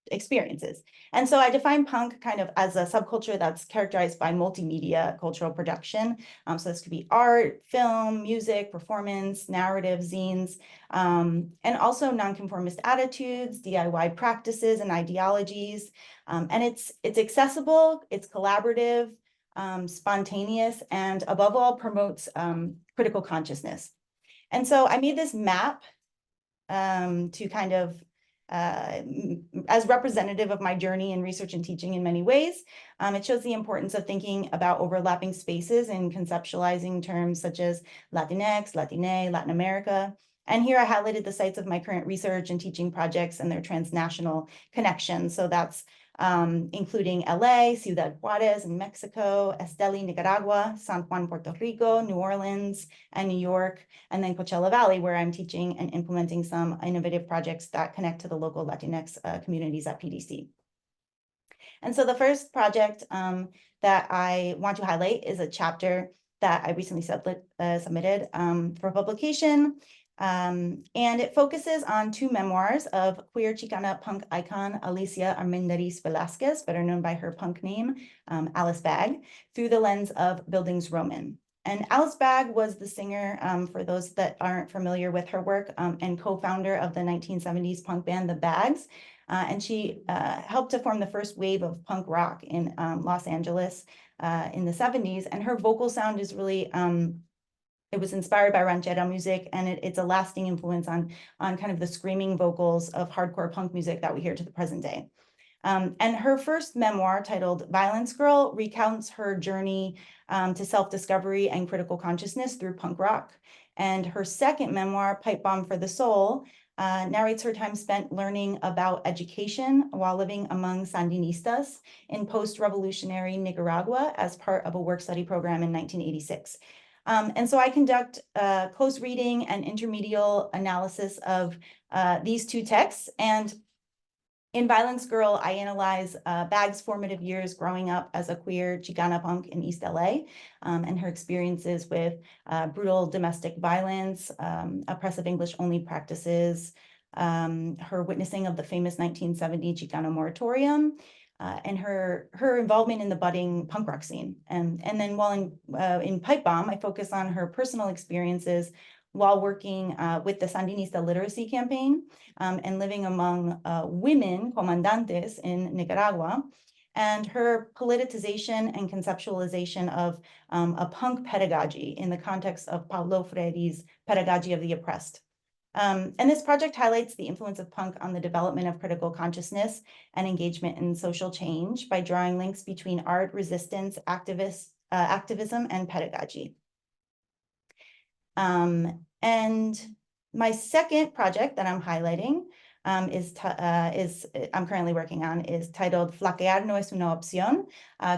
experiences. And so I define punk kind of as a subculture that's characterized by multimedia cultural production. So this could be art, film, music, performance, narrative, zines, and also nonconformist attitudes, DIY practices and ideologies. And it's accessible, it's collaborative, spontaneous, and above all promotes critical consciousness. And so I made this map to kind of as representative of my journey in research and teaching in many ways. It shows the importance of thinking about overlapping spaces and conceptualizing terms such as Latinx, Latine, Latin America. And here I highlighted the sites of my current research and teaching projects and their transnational connections. So that's including LA, Ciudad Juarez in Mexico, Esteli, Nicaragua, San Juan, Puerto Rico, New Orleans, and New York, and then Coachella Valley, where I'm teaching and implementing some innovative projects that connect to the local Latinx communities at PDC. And so the first project that I want to highlight is a chapter that I recently submitted for publication. And it focuses on two memoirs of queer Chicana punk icon Alicia Armendariz Velasquez, better known by her punk name, Alice Bag, through the lens of Buildings Roman. And Alice Bag was the singer, for those that aren't familiar with her work, and co-founder of the 1970s punk band, The Bags. And she helped to form the first wave of punk rock in Los Angeles in the 70s. And her vocal sound is really, it was inspired by ranchera music, and it's a lasting influence on kind of the screaming vocals of hardcore punk music that we hear to the present day. And her first memoir, titled Violence Girl, recounts her journey to self-discovery and critical consciousness through punk rock. And her second memoir, Pipe Bomb for the Soul, narrates her time spent learning about education while living among Sandinistas in post-revolutionary Nicaragua as part of a work-study program in 1986. And so I conduct close reading and intermedial analysis of these two texts. And in Violence Girl, I analyze Bag's formative years growing up as a queer Chicana punk in East LA, and her experiences with brutal domestic violence, oppressive English-only practices, her witnessing of the famous 1970 Chicano moratorium, and her involvement in the budding punk rock scene. And then while in Pipe Bomb, I focus on her personal experiences while working with the Sandinista literacy campaign and living among women comandantes in Nicaragua, and her politicization and conceptualization of a punk pedagogy in the context of Paulo Freire's pedagogy of the oppressed. And this project highlights the influence of punk on the development of critical consciousness and engagement in social change by drawing links between art, resistance, activism, and pedagogy. And my second project that I'm highlighting I'm currently working on is titled Flaquear no es una opción,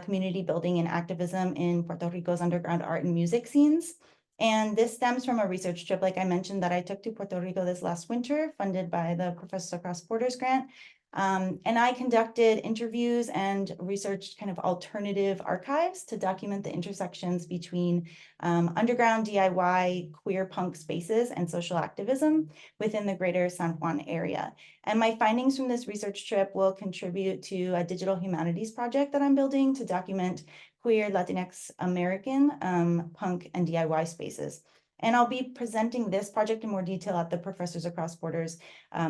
Community Building and Activism in Puerto Rico's Underground Art and Music Scenes. And this stems from a research trip, like I mentioned, that I took to Puerto Rico this last winter, funded by the Professors Across Borders grant. And I conducted interviews and researched kind of alternative archives to document the intersections between underground DIY, queer punk spaces, and social activism within the greater San Juan area. And my findings from this research trip will contribute to a digital humanities project that I'm building to document queer Latinx American punk and DIY spaces. And I'll be presenting this project in more detail at the Professors Across Borders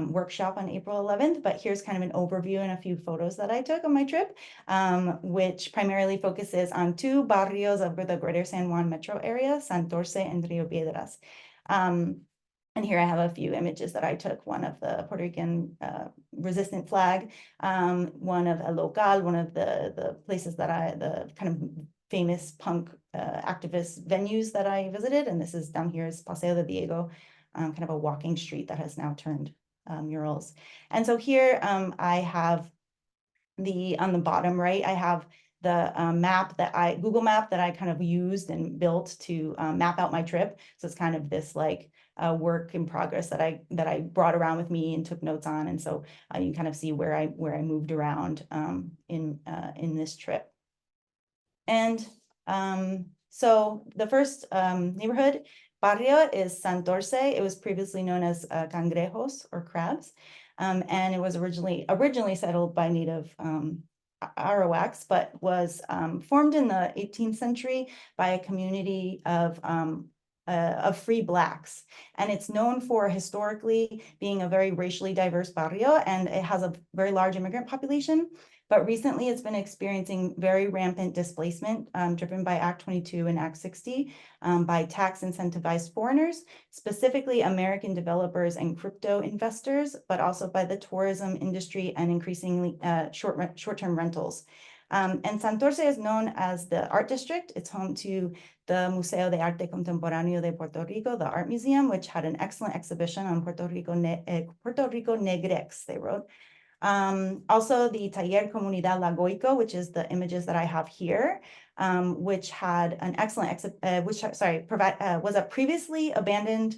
workshop on April 11th, but here's kind of an overview and a few photos that I took on my trip, which primarily focuses on two barrios of the greater San Juan metro area, Santurce and Rio Piedras. And here I have a few images that I took, one of the Puerto Rican resistant flag, one of El Local, one of the places that the kind of famous punk activist venues that I visited. And this is down here is Paseo de Diego, kind of a walking street that has now turned murals. And so here I have on the bottom right, I have the map that Google map that I kind of used and built to map out my trip. So it's kind of this like work in progress that I brought around with me and took notes on. And so you can kind of see where I moved around in this trip. And so the first neighborhood, barrio, is Santurce. It was previously known as cangrejos or crabs. And it was originally settled by native Arawaks, but was formed in the 18th century by a community of free Blacks. And it's known for historically being a very racially diverse barrio, and it has a very large immigrant population. but recently it's been experiencing very rampant displacement driven by Act 22 and Act 60 by tax incentivized foreigners, specifically American developers and crypto investors, but also by the tourism industry and increasingly short-term rentals. And Santurce is known as the art district. It's home to the Museo de Arte Contemporáneo de Puerto Rico, the art museum, which had an excellent exhibition on Puerto Rico Negrex, they wrote. Also the Taller Comunidad Lagoico, which is the images that I have here, which had an excellent, was a previously abandoned,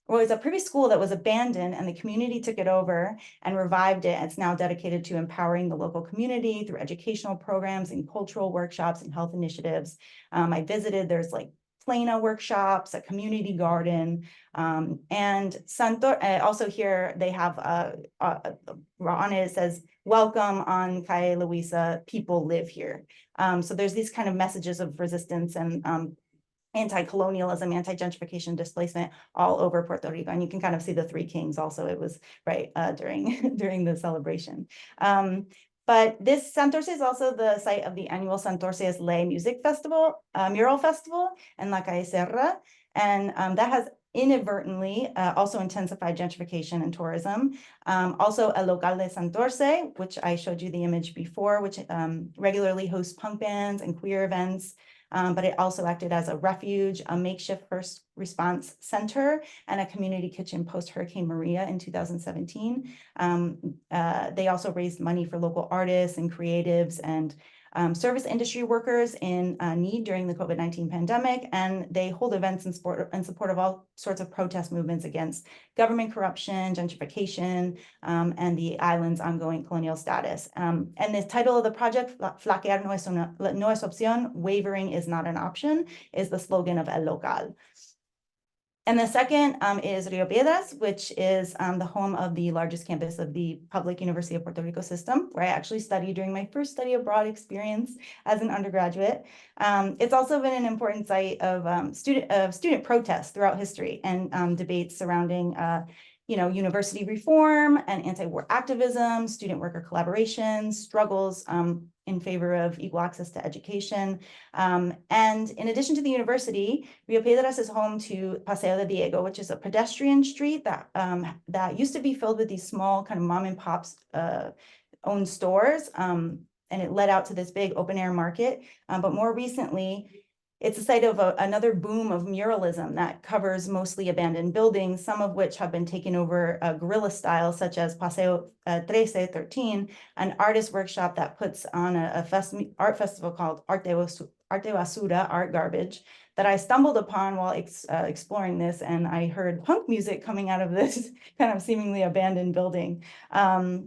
or was a previous school that was abandoned, and the community took it over and revived it. It's now dedicated to empowering the local community through educational programs and cultural workshops and health initiatives. I visited, there's like plena workshops, a community garden, and also here they have on it says, welcome on Calle Luisa, people live here. So there's these kind of messages of resistance and anti-colonialism, anti-gentrification, displacement all over Puerto Rico. And you can kind of see the Three Kings also, it was right during the celebration. But this Santurce is also the site of the annual Santurce's Ley Music Festival, Mural Festival in La Calle Serra. And that has inadvertently also intensified gentrification and tourism. Also El Local de Santurce, which I showed you the image before, which regularly hosts punk bands and queer events. But it also acted as a refuge, a makeshift first response center, and a community kitchen post-Hurricane Maria in 2017. They also raised money for local artists and creatives and service industry workers in need during the COVID-19 pandemic, and they hold events in support of all sorts of protest movements against government corruption, gentrification, and the island's ongoing colonial status. And the title of the project, Flaquear no es opción, wavering is not an option, is the slogan of El Local. And the second is Rio Piedras, which is the home of the largest campus of the Public University of Puerto Rico system, where I actually studied during my first study abroad experience as an undergraduate. It's also been an important site of student protests throughout history and debates surrounding university reform and anti-war activism, student worker collaborations, struggles in favor of equal access to education. And in addition to the university, Rio Piedras is home to Paseo de Diego, which is a pedestrian street that used to be filled with these small kind of mom and pops owned stores. And it led out to this big open air market. But more recently, it's a site of another boom of muralism that covers mostly abandoned buildings, some of which have been taken over guerrilla style, such as Paseo 13, an artist workshop that puts on art festival called Arte Basura, Art Garbage, that I stumbled upon while exploring this, and I heard punk music coming out of this kind of seemingly abandoned building. There's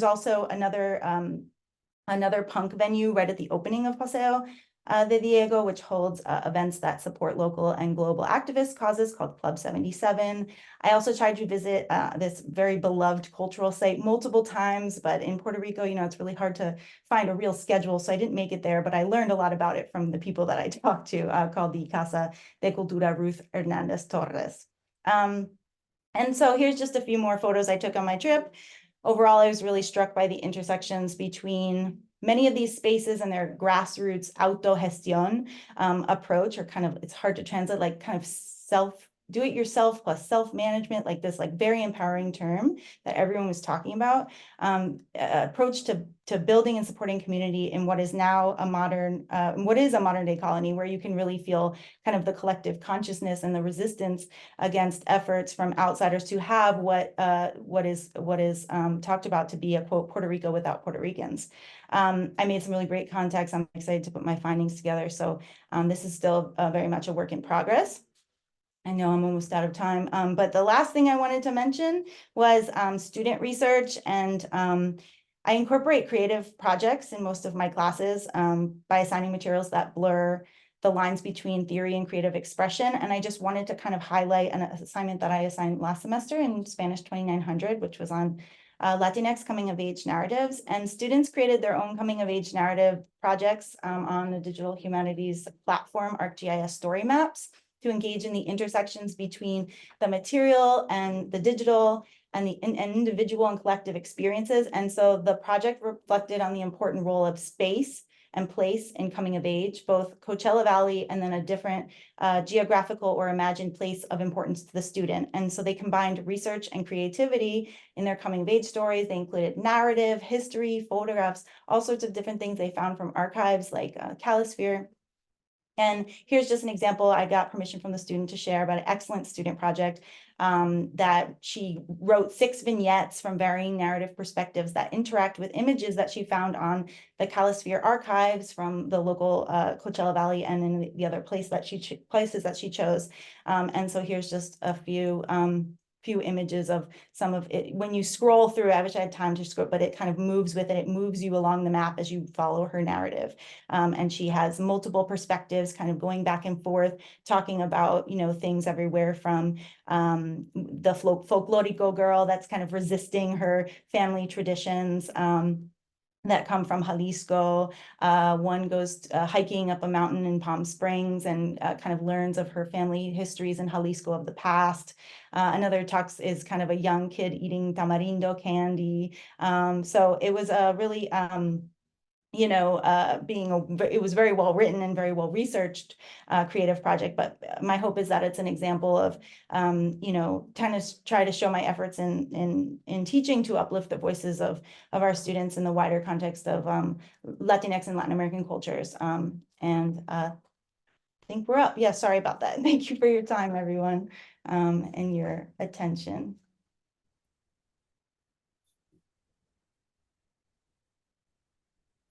also another punk venue right at the opening of Paseo de Diego, which holds events that support local and global activist causes called Club 77. I also tried to visit this very beloved cultural site multiple times, but in Puerto Rico, it's really hard to find a real schedule, so I didn't make it there, but I learned a lot about it from the people that I talked to, called the Casa de Cultura Ruth Hernandez Torres. And so here's just a few more photos I took on my trip. Overall, I was really struck by the intersections between many of these spaces and their grassroots autogestión approach, or kind of, it's hard to translate, like kind of do-it-yourself plus self-management, like this very empowering term that everyone was talking about, approach to building and supporting community in what is now a modern day colony, where you can really feel kind of the collective consciousness and the resistance against efforts from outsiders to have what is talked about to be a quote Puerto Rico without Puerto Ricans. I made some really great contacts. I'm excited to put my findings together. So this is still very much a work in progress. I know I'm almost out of time, but the last thing I wanted to mention was student research, and I incorporate creative projects in most of my classes by assigning materials that blur the lines between theory and creative expression. And I just wanted to kind of highlight an assignment that I assigned last semester in Spanish 2900, which was on Latinx coming of age narratives. And students created their own coming of age narrative projects on the digital humanities platform, ArcGIS Story Maps, to engage in the intersections between the material and the digital, and individual and collective experiences. And so the project reflected on the important role of space and place in coming of age, both Coachella Valley and then a different geographical or imagined place of importance to the student. And so they combined research and creativity in their coming of age stories. They included narrative, history, photographs, all sorts of different things they found from archives like Calisphere. And here's just an example. I got permission from the student to share about an excellent student project that she wrote 6 vignettes from varying narrative perspectives that interact with images that she found on the Calisphere archives from the local Coachella Valley and in the other places that she chose. And so here's just a few images of some of it. When you scroll through, I wish I had time to scroll, but it kind of moves with it. It moves you along the map as you follow her narrative. And she has multiple perspectives kind of going back and forth, talking about, things everywhere from the folklorico girl that's kind of resisting her family traditions, that come from Jalisco. One goes hiking up a mountain in Palm Springs and kind of learns of her family histories in Jalisco of the past. Another is kind of a young kid eating tamarindo candy. So it was a really, it was very well written and very well researched creative project. But my hope is that it's an example of, kind of try to show my efforts in teaching to uplift the voices of our students in the wider context of Latinx and Latin American cultures. I think we're up. Yeah, sorry about that. Thank you for your time, everyone, and your attention.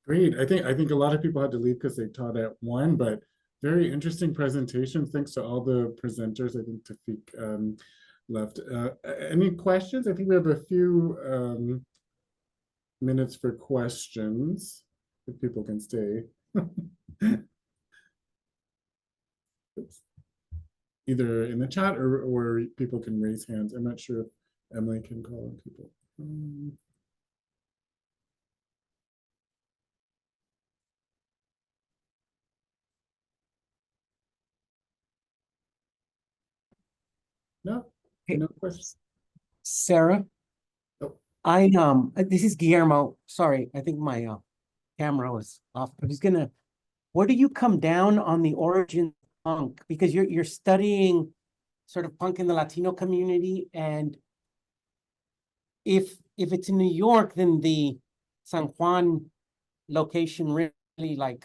Great. I think a lot of people had to leave because they taught at 1, but very interesting presentation. Thanks to all the presenters. I think Taofeeq left. Any questions? I think we have a few minutes for questions, if people can stay. Either in the chat or people can raise hands. I'm not sure if Emily can call on people. No, no questions. Sarah, Oh. This is Guillermo. Sorry, I think my camera was off. I'm just gonna. Where do you come down on the origin of punk? Because you're studying sort of punk in the Latino community, and if it's in New York, then the San Juan location really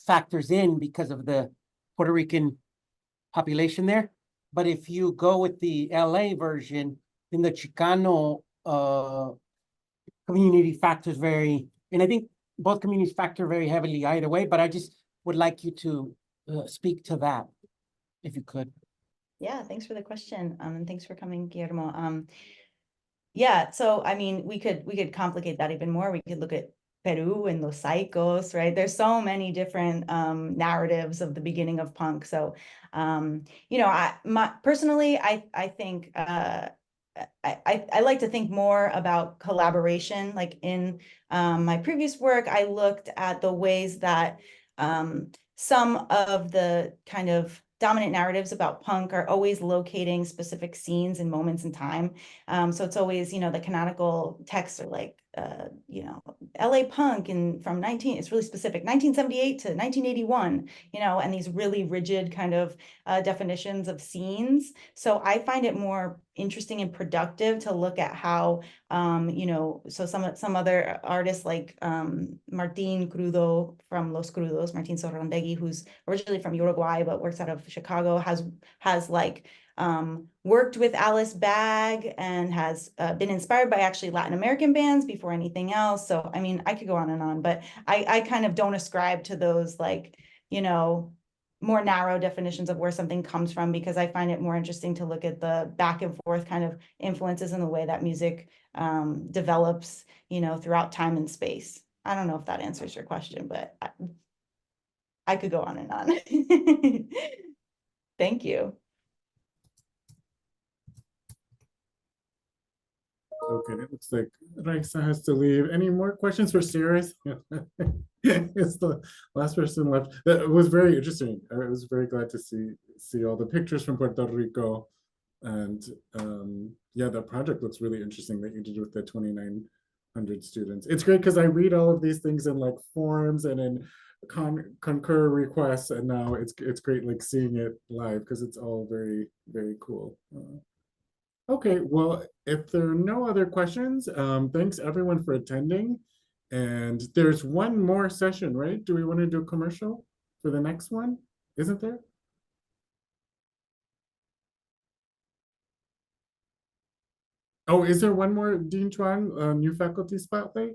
factors in because of the Puerto Rican population there. But if you go with the LA version, then the Chicano community factors and I think both communities factor very heavily either way, but I just would like you to speak to that, if you could. Yeah, thanks for the question. And thanks for coming, Guillermo. Yeah, so I mean, we could complicate that even more. We could look at Peru and Los Saicos, right? There's so many different narratives of the beginning of punk. So, personally, I think I like to think more about collaboration. Like in my previous work, I looked at the ways that some of the kind of dominant narratives about punk are always locating specific scenes and moments in time. So it's always, the canonical texts are like, LA punk it's really specific, 1978 to 1981, and these really rigid kind of definitions of scenes. So I find it more interesting and productive to look at how, so some other artists like Martín Crudo from Los Crudos, Martín Sorrondegui, who's originally from Uruguay but works out of Chicago, has like worked with Alice Bag and has been inspired by actually Latin American bands before anything else. So I mean, I could go on and on, but I kind of don't ascribe to those like, more narrow definitions of where something comes from, because I find it more interesting to look at the back and forth kind of influences in the way that music develops, throughout time and space. I don't know if that answers your question, but I could go on and on. Thank you. Okay, it looks like Raisa has to leave. Any more questions for Sarah? It's the last person left. That was very interesting. I was very glad to see all the pictures from Puerto Rico. And yeah, that project looks really interesting that you did with the 2,900 students. It's great because I read all of these things in like forums and in concur requests, and now it's great like seeing it live because it's all very, very cool. Okay, well, if there are no other questions, thanks everyone for attending. And there's one more session, right? Do we want to do a commercial for the next one? Isn't there? Oh, is there one more, Dean Chuan, new faculty spotlight?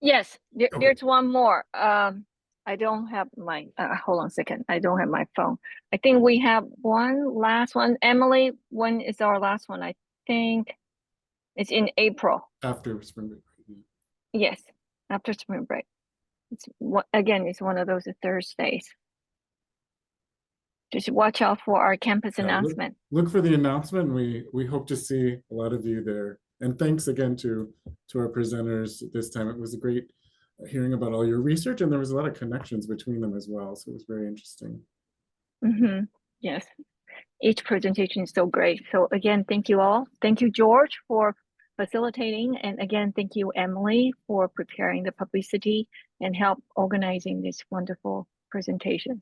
Yes, Okay. there's one more. I don't have my, hold on a second. I don't have my phone. I think we have one last one. Emily, when is our last one? I think it's in April. After spring break. Yes, after spring break. It's again, it's one of those Thursdays. Just watch out for our campus Yeah, announcement. Look for the announcement. We hope to see a lot of you there. And thanks again to our presenters this time. It was a great hearing about all your research, and there was a lot of connections between them as well. So it was very interesting. Mm-hmm. Yes, each presentation is so great. So again, thank you all. Thank you, George, for facilitating. And again, thank you, Emily, for preparing the publicity and help organizing this wonderful presentation.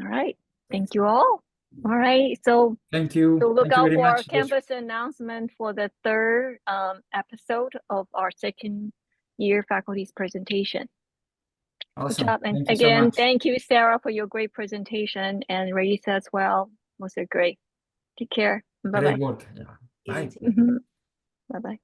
All right, thank you all. All right, so Thank you. look Thank you out very for our much. campus announcement for the third episode of our second year faculty's presentation. Awesome. Good job. And Thank you so again, much. thank you, Sarah, for your great presentation, and Raisa as well. Was a great. Take care. Bye-bye. Very good. Yeah. Bye. Bye-bye.